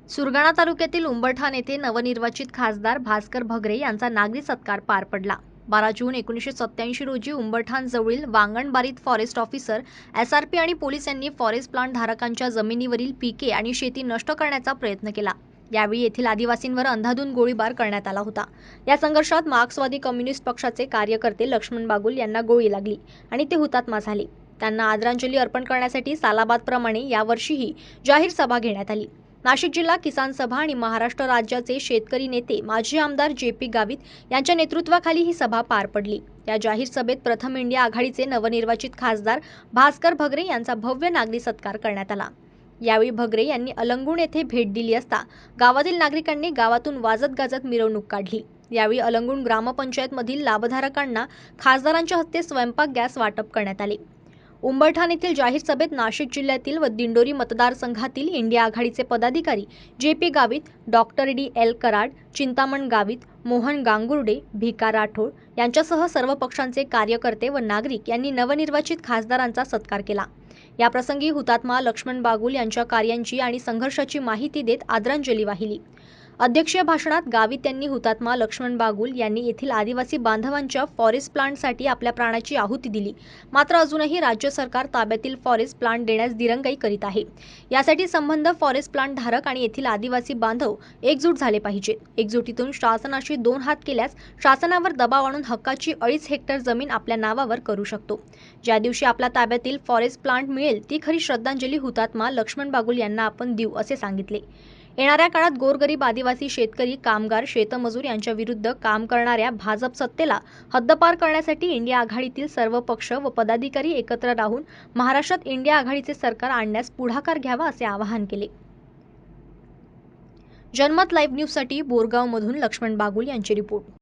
सुरगाणा तालुक्यातील उंबरठाण येथे नवनिर्वाचित खासदार भास्कर भगरे यांचा नागरी सत्कार पार पडला। 12 जून 1987 रोजी उंबरठाण जवळील वांगणबारीत फॉरेस्ट ऑफिसर, एसआरपी आणि पोलीस यांनी फॉरेस्ट प्लांट धारकांच्या जमिनीवरील पिके आणि शेती नष्ट करण्याचा प्रयत्न केला। यावेळी येथील आदिवासींवर अंधाधुंद गोळीबार करण्यात आला होता। या संघर्षात मार्क्सवादी कम्युनिस्ट पक्षाचे कार्यकर्ते लक्ष्मण बागुल यांना गोळी लागली आणि ते हुतात्मा झाले। त्यांना आदरांजली अर्पण करण्यासाठी सालाबादप्रमाणे यावर्षीही जाहीर सभा घेण्यात आली। नाशिक जिल्हा किसान सभा आणि महाराष्ट्र राज्याचे शेतकरी नेते माजी आमदार जे.पी. गावित यांच्या नेतृत्वाखाली ही सभा पार पडली। या जाहीर सभेत प्रथम इंडिया आघाडीचे नवनिर्वाचित खासदार भास्कर भगरे यांचा भव्य नागरी सत्कार करण्यात आला। यावेळी भगरे यांनी अलंगुण येथे भेट दिली असता गावातील नागरिकांनी गावातून वाजत गाजत मिरवणूक काढली। यावेळी अलंगुण ग्रामपंचायतमधील लाभधारकांना खासदारांच्या हस्ते स्वयंपाक गॅस वाटप करण्यात आले। उंबरठाण येथील जाहीर सभेत नाशिक जिल्ह्यातील व दिंडोरी मतदारसंघातील इंडिया आघाडीचे पदाधिकारी J P. Gavit, doctor D L. Karad, Chintaman Gavit, Mohan Gangurde, Bhika Rathod यांच्यासह सर्व पक्षांचे कार्यकर्ते व नागरिक यांनी नवनिर्वाचित खासदारांचा सत्कार केला। याप्रसंगी हुतात्मा लक्ष्मण बागुल यांच्या कार्यांची आणि संघर्षाची माहिती देत आदरांजली वाहिली। अध्यक्षीय भाषणात गावित यांनी हुतात्मा लक्ष्मण बागुल यांनी येथील आदिवासी बांधवांच्या फॉरेस्ट प्लांटसाठी आपल्या प्राणाची आहुती दिली, मात्र अजूनही राज्य सरकार ताब्यातील फॉरेस्ट प्लांट देण्यास दिरंगाई करीत आहे। यासाठी संबंध फॉरेस्ट प्लांट धारक आणि येथील आदिवासी बांधव एकजूट झाले पाहिजेत। एकजुटीतून शासनाशी दोन हात केल्यास शासनावर दबाव आणून हक्काची 2.5 हेक्टर जमीन आपल्या नावावर करू शकतो। ज्या दिवशी आपल्या ताब्यातील फॉरेस्ट प्लांट मिळेल ती खरी श्रद्धांजली हुतात्मा लक्ष्मण बागुल यांना आपण देऊ, असे सांगितले। येणाऱ्या काळात गोरगरीब आदिवासी शेतकरी, कामगार, शेतमजूर यांच्या विरुद्ध काम करणाऱ्या भाजप सत्तेला हद्दपार करण्यासाठी इंडिया आघाडीतील सर्व पक्ष व पदाधिकारी एकत्र राहून महाराष्ट्रात इंडिया आघाडीचे सरकार आणण्यास पुढाकार घ्यावा, असे आवाहन केले। जनमत लाईव्ह न्यूजसाठी बोरगावमधून लक्ष्मण बागुल यांची रिपोर्ट।